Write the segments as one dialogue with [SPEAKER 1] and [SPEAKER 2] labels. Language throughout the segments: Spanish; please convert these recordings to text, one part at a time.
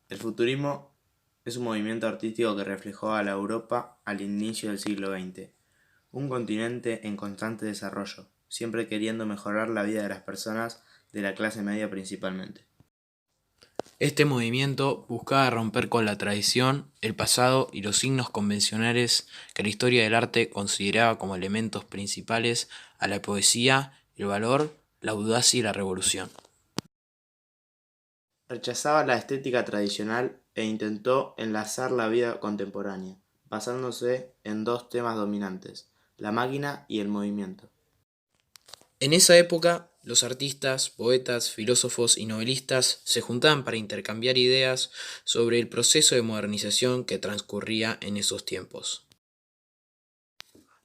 [SPEAKER 1] El futurismo es un movimiento artístico que reflejó a la Europa al inicio del siglo XX, un continente en constante desarrollo, siempre queriendo mejorar la vida de las personas de la clase media principalmente.
[SPEAKER 2] Este movimiento buscaba romper con la tradición, el pasado y los signos convencionales que la historia del arte consideraba como elementos principales a la poesía, el valor, la audacia y la revolución.
[SPEAKER 1] Rechazaba la estética tradicional e intentó enlazar la vida contemporánea, basándose en dos temas dominantes, la máquina y el movimiento.
[SPEAKER 2] En esa época, los artistas, poetas, filósofos y novelistas se juntaban para intercambiar ideas sobre el proceso de modernización que transcurría en esos tiempos.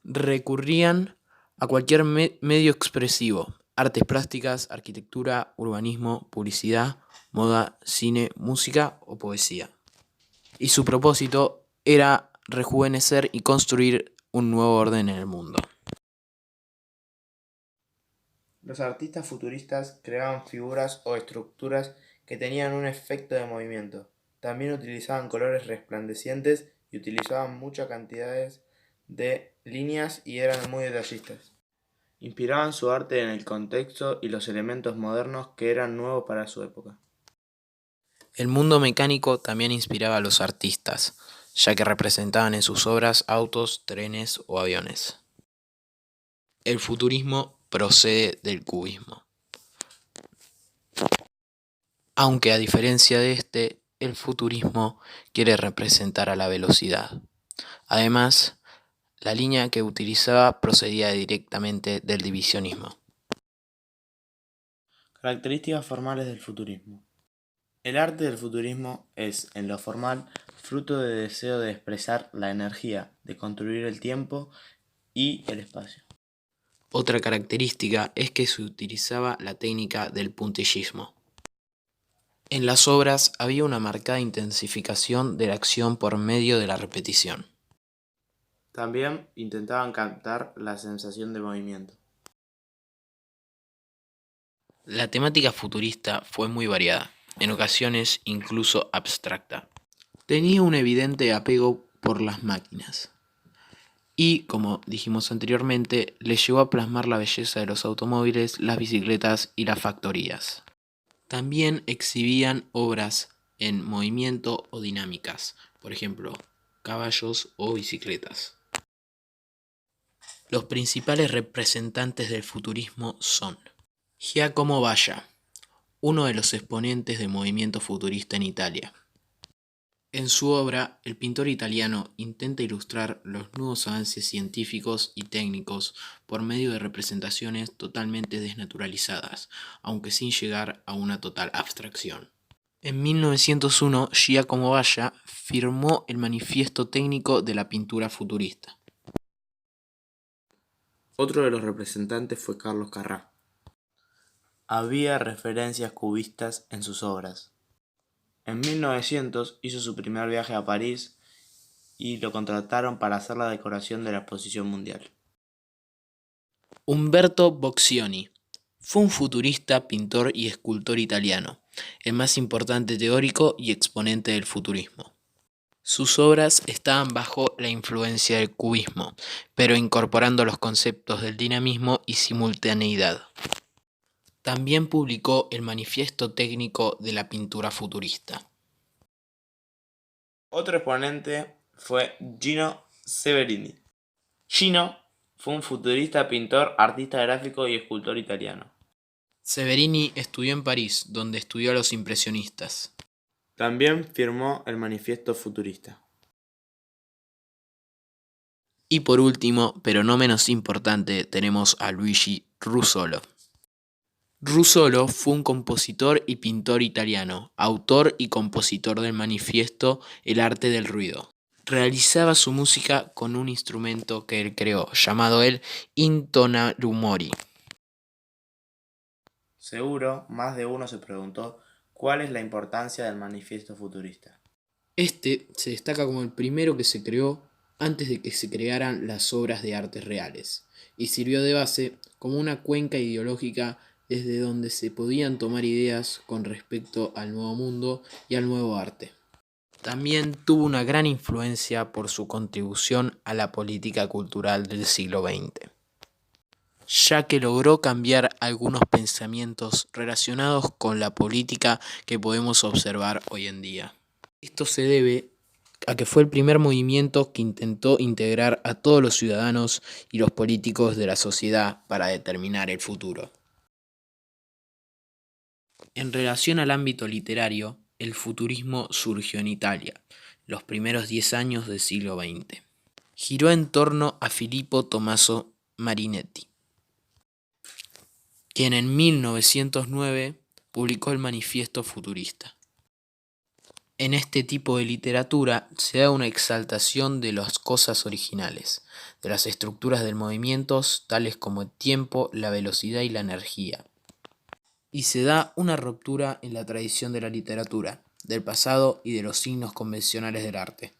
[SPEAKER 2] Recurrían a cualquier medio expresivo: artes plásticas, arquitectura, urbanismo, publicidad, moda, cine, música o poesía. Y su propósito era rejuvenecer y construir un nuevo orden en el mundo.
[SPEAKER 1] Los artistas futuristas creaban figuras o estructuras que tenían un efecto de movimiento. También utilizaban colores resplandecientes y utilizaban muchas cantidades de líneas y eran muy detallistas. Inspiraban su arte en el contexto y los elementos modernos que eran nuevos para su época.
[SPEAKER 2] El mundo mecánico también inspiraba a los artistas, ya que representaban en sus obras autos, trenes o aviones. El futurismo procede del cubismo, aunque a diferencia de este, el futurismo quiere representar a la velocidad. Además, la línea que utilizaba procedía directamente del divisionismo.
[SPEAKER 1] Características formales del futurismo. El arte del futurismo es, en lo formal, fruto del deseo de expresar la energía, de construir el tiempo y el espacio.
[SPEAKER 2] Otra característica es que se utilizaba la técnica del puntillismo. En las obras había una marcada intensificación de la acción por medio de la repetición.
[SPEAKER 1] También intentaban captar la sensación de movimiento.
[SPEAKER 2] La temática futurista fue muy variada, en ocasiones incluso abstracta. Tenía un evidente apego por las máquinas y, como dijimos anteriormente, le llevó a plasmar la belleza de los automóviles, las bicicletas y las factorías. También exhibían obras en movimiento o dinámicas, por ejemplo, caballos o bicicletas. Los principales representantes del futurismo son Giacomo Balla, uno de los exponentes del movimiento futurista en Italia. En su obra, el pintor italiano intenta ilustrar los nuevos avances científicos y técnicos por medio de representaciones totalmente desnaturalizadas, aunque sin llegar a una total abstracción. En 1901, Giacomo Balla firmó el Manifiesto Técnico de la Pintura Futurista.
[SPEAKER 1] Otro de los representantes fue Carlos Carrà. Había referencias cubistas en sus obras. En 1900 hizo su primer viaje a París y lo contrataron para hacer la decoración de la exposición mundial.
[SPEAKER 2] Umberto Boccioni fue un futurista, pintor y escultor italiano, el más importante teórico y exponente del futurismo. Sus obras estaban bajo la influencia del cubismo, pero incorporando los conceptos del dinamismo y simultaneidad. También publicó el Manifiesto Técnico de la Pintura Futurista.
[SPEAKER 1] Otro exponente fue Gino Severini. Gino fue un futurista, pintor, artista gráfico y escultor italiano.
[SPEAKER 2] Severini estudió en París, donde estudió a los impresionistas.
[SPEAKER 1] También firmó el Manifiesto Futurista.
[SPEAKER 2] Y por último, pero no menos importante, tenemos a Luigi Russolo. Russolo fue un compositor y pintor italiano, autor y compositor del manifiesto El arte del ruido. Realizaba su música con un instrumento que él creó, llamado el intonarumori.
[SPEAKER 1] Seguro, más de uno se preguntó cuál es la importancia del Manifiesto Futurista.
[SPEAKER 2] Este se destaca como el primero que se creó antes de que se crearan las obras de artes reales, y sirvió de base como una cuenca ideológica desde donde se podían tomar ideas con respecto al nuevo mundo y al nuevo arte. También tuvo una gran influencia por su contribución a la política cultural del siglo XX, ya que logró cambiar algunos pensamientos relacionados con la política que podemos observar hoy en día. Esto se debe a que fue el primer movimiento que intentó integrar a todos los ciudadanos y los políticos de la sociedad para determinar el futuro. En relación al ámbito literario, el futurismo surgió en Italia, los primeros 10 años del siglo XX. Giró en torno a Filippo Tommaso Marinetti, quien en 1909 publicó el Manifiesto Futurista. En este tipo de literatura se da una exaltación de las cosas originales, de las estructuras del movimiento, tales como el tiempo, la velocidad y la energía. Y se da una ruptura en la tradición de la literatura, del pasado y de los signos convencionales del arte.